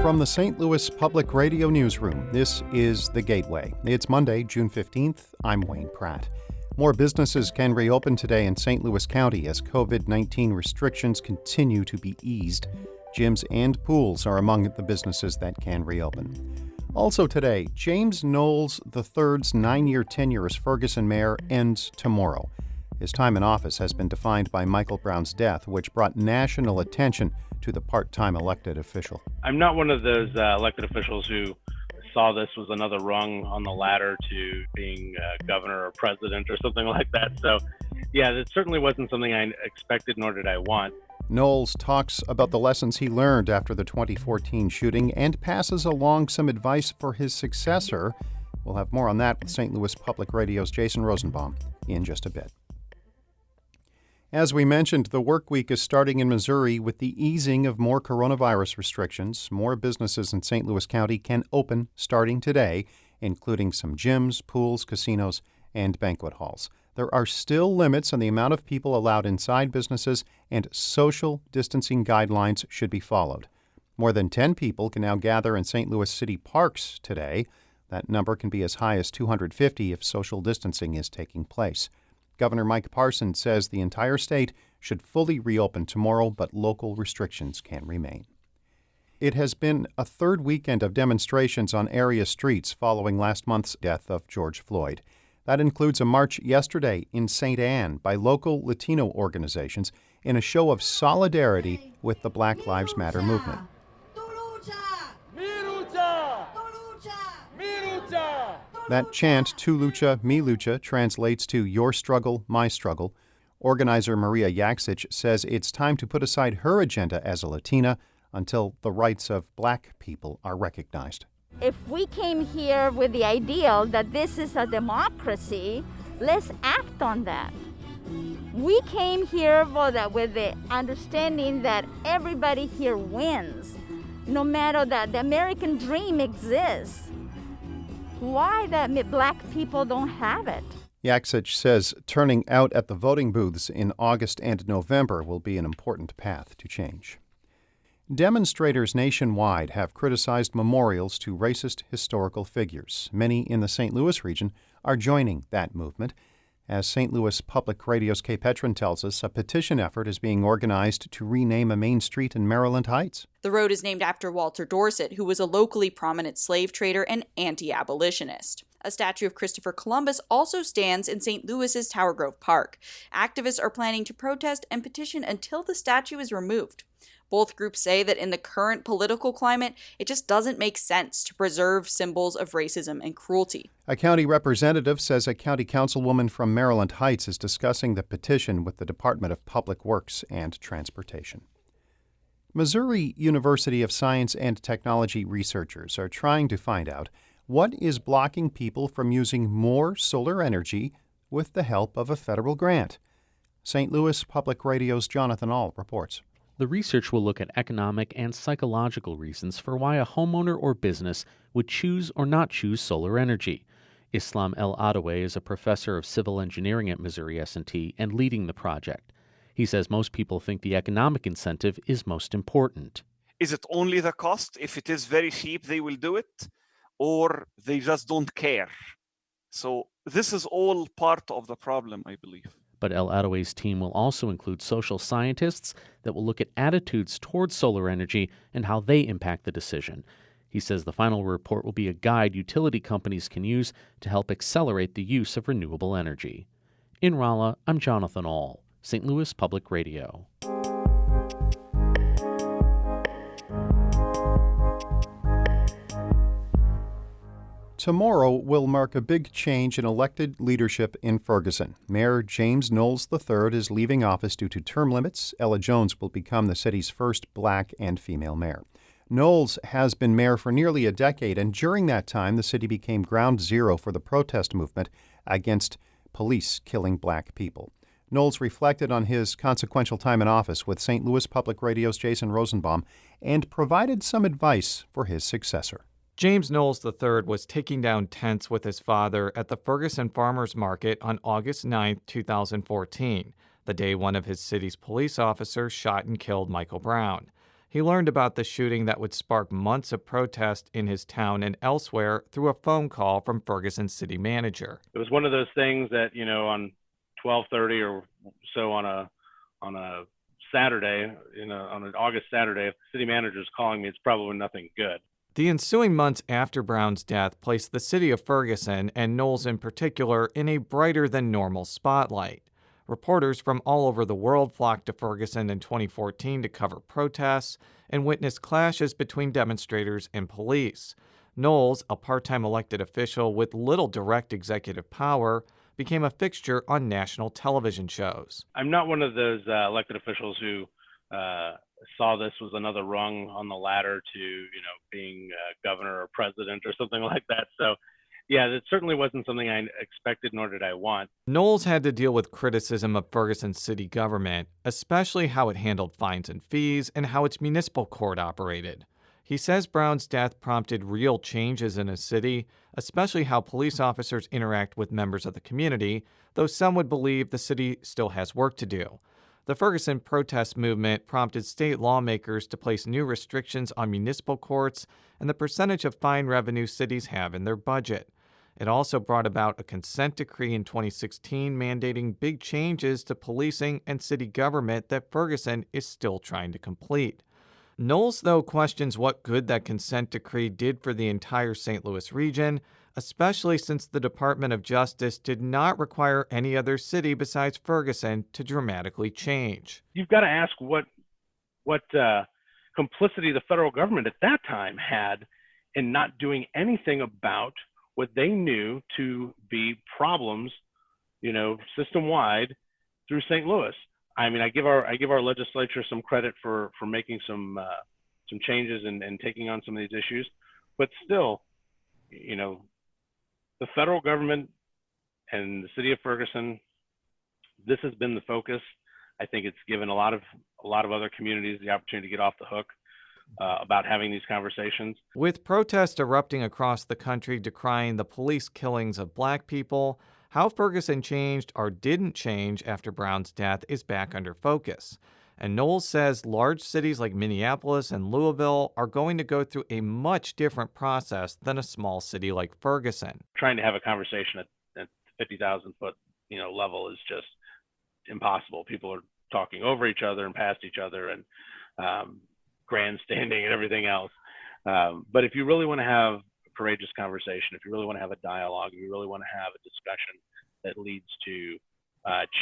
From the St. Louis Public Radio Newsroom, this is The Gateway. It's Monday, June 15th. I'm Wayne Pratt. More businesses can reopen today in St. Louis County as COVID-19 restrictions continue to be eased. Gyms and pools are among the businesses that can reopen. Also today, James Knowles III's 9-year tenure as Ferguson mayor ends tomorrow. His time in office has been defined by Michael Brown's death, which brought national attention to the part-time elected official. I'm not one of those elected officials who saw this was another rung on the ladder to being governor or president or something like that. So, yeah, that certainly wasn't something I expected, nor did I want. Knowles talks about the lessons he learned after the 2014 shooting and passes along some advice for his successor. We'll have more on that with St. Louis Public Radio's Jason Rosenbaum in just a bit. As we mentioned, the work week is starting in Missouri with the easing of more coronavirus restrictions. More businesses in St. Louis County can open starting today, including some gyms, pools, casinos, and banquet halls. There are still limits on the amount of people allowed inside businesses, and social distancing guidelines should be followed. More than 10 people can now gather in St. Louis city parks today. That number can be as high as 250 if social distancing is taking place. Governor Mike Parson says the entire state should fully reopen tomorrow, but local restrictions can remain. It has been a third weekend of demonstrations on area streets following last month's death of George Floyd. That includes a march yesterday in St. Anne by local Latino organizations in a show of solidarity with the Black Lives Matter movement. That chant, Tu Lucha, Mi Lucha, translates to Your Struggle, My Struggle. Organizer Maria Yaksich says it's time to put aside her agenda as a Latina until the rights of Black people are recognized. If we came here with the ideal that this is a democracy, let's act on that. We came here with the understanding that everybody here wins, no matter that the American dream exists. Why that Black people don't have it? Yaksich says turning out at the voting booths in August and November will be an important path to change. Demonstrators nationwide have criticized memorials to racist historical figures. Many in the St. Louis region are joining that movement. As St. Louis Public Radio's Kay Petrin tells us, a petition effort is being organized to rename a main street in Maryland Heights. The road is named after Walter Dorset, who was a locally prominent slave trader and anti-abolitionist. A statue of Christopher Columbus also stands in St. Louis's Tower Grove Park. Activists are planning to protest and petition until the statue is removed. Both groups say that in the current political climate, it just doesn't make sense to preserve symbols of racism and cruelty. A county representative says a county councilwoman from Maryland Heights is discussing the petition with the Department of Public Works and Transportation. Missouri University of Science and Technology researchers are trying to find out what is blocking people from using more solar energy with the help of a federal grant. St. Louis Public Radio's Jonathan Ahl reports. The research will look at economic and psychological reasons for why a homeowner or business would choose or not choose solar energy. Islam El-Adaway is a professor of civil engineering at Missouri S&T and leading the project. He says most people think the economic incentive is most important. Is it only the cost? If it is very cheap, they will do it, or they just don't care. So this is all part of the problem, I believe. But El-Adaway's team will also include social scientists that will look at attitudes towards solar energy and how they impact the decision. He says the final report will be a guide utility companies can use to help accelerate the use of renewable energy. In Rolla, I'm Jonathan Ahl, St. Louis Public Radio. Tomorrow will mark a big change in elected leadership in Ferguson. Mayor James Knowles III is leaving office due to term limits. Ella Jones will become the city's first Black and female mayor. Knowles has been mayor for nearly a decade, and during that time, the city became ground zero for the protest movement against police killing Black people. Knowles reflected on his consequential time in office with St. Louis Public Radio's Jason Rosenbaum and provided some advice for his successor. James Knowles III was taking down tents with his father at the Ferguson Farmers Market on August 9, 2014, the day one of his city's police officers shot and killed Michael Brown. He learned about the shooting that would spark months of protest in his town and elsewhere through a phone call from Ferguson's city manager. It was one of those things that, on 12:30 or so on a Saturday, on an August Saturday, if the city manager is calling me, it's probably nothing good. The ensuing months after Brown's death placed the city of Ferguson, and Knowles in particular, in a brighter than normal spotlight. Reporters from all over the world flocked to Ferguson in 2014 to cover protests and witness clashes between demonstrators and police. Knowles, a part-time elected official with little direct executive power, became a fixture on national television shows. I'm not one of those elected officials who saw this was another rung on the ladder to, being governor or president or something like that. So, yeah, that certainly wasn't something I expected, nor did I want. Knowles had to deal with criticism of Ferguson's city government, especially how it handled fines and fees and how its municipal court operated. He says Brown's death prompted real changes in his city, especially how police officers interact with members of the community, though some would believe the city still has work to do. The Ferguson protest movement prompted state lawmakers to place new restrictions on municipal courts and the percentage of fine revenue cities have in their budget. It also brought about a consent decree in 2016 mandating big changes to policing and city government that Ferguson is still trying to complete. Knowles, though, questions what good that consent decree did for the entire St. Louis region, especially since the Department of Justice did not require any other city besides Ferguson to dramatically change. You've got to ask what complicity the federal government at that time had in not doing anything about what they knew to be problems, system-wide through St. Louis. I mean, I give our legislature some credit for making some changes and taking on some of these issues, but still, the federal government and the city of Ferguson, this has been the focus. I think it's given a lot of other communities the opportunity to get off the hook about having these conversations. With protests erupting across the country decrying the police killings of Black people, how Ferguson changed or didn't change after Brown's death is back under focus. And Knowles says large cities like Minneapolis and Louisville are going to go through a much different process than a small city like Ferguson. Trying to have a conversation at 50,000-foot level is just impossible. People are talking over each other and past each other and grandstanding and everything else. But if you really want to have a courageous conversation, if you really want to have a dialogue, if you really want to have a discussion that leads to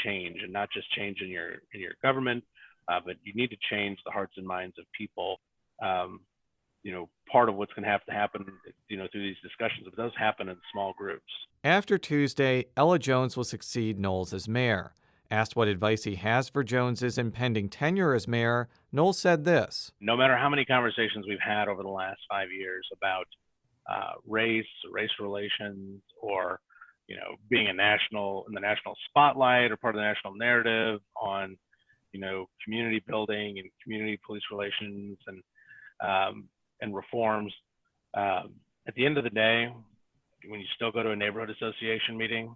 change, and not just change in your government, but you need to change the hearts and minds of people. Part of what's going to have to happen, through these discussions, it does happen in small groups. After Tuesday, Ella Jones will succeed Knowles as mayor. Asked what advice he has for Jones's impending tenure as mayor, Knowles said this: no matter how many conversations we've had over the last 5 years about race relations, or being in the national spotlight or part of the national narrative on community building and community police relations and reforms, at the end of the day, when you still go to a neighborhood association meeting,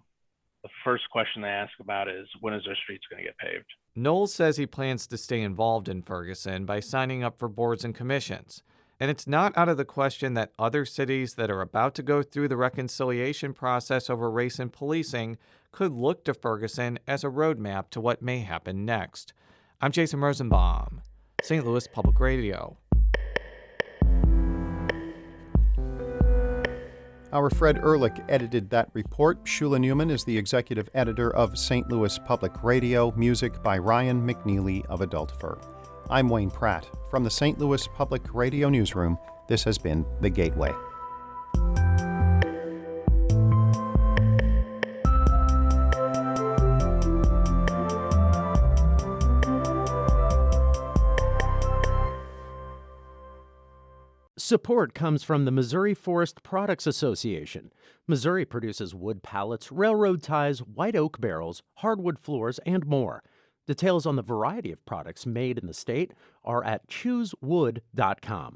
the first question they ask about is, when is their streets going to get paved? Knowles says he plans to stay involved in Ferguson by signing up for boards and commissions. And it's not out of the question that other cities that are about to go through the reconciliation process over race and policing could look to Ferguson as a roadmap to what may happen next. I'm Jason Rosenbaum, St. Louis Public Radio. Our Fred Ehrlich edited that report. Shula Newman is the executive editor of St. Louis Public Radio. Music by Ryan McNeely of Adult Fur. I'm Wayne Pratt. From the St. Louis Public Radio Newsroom, this has been The Gateway. Support comes from the Missouri Forest Products Association. Missouri produces wood pallets, railroad ties, white oak barrels, hardwood floors, and more. Details on the variety of products made in the state are at choosewood.com.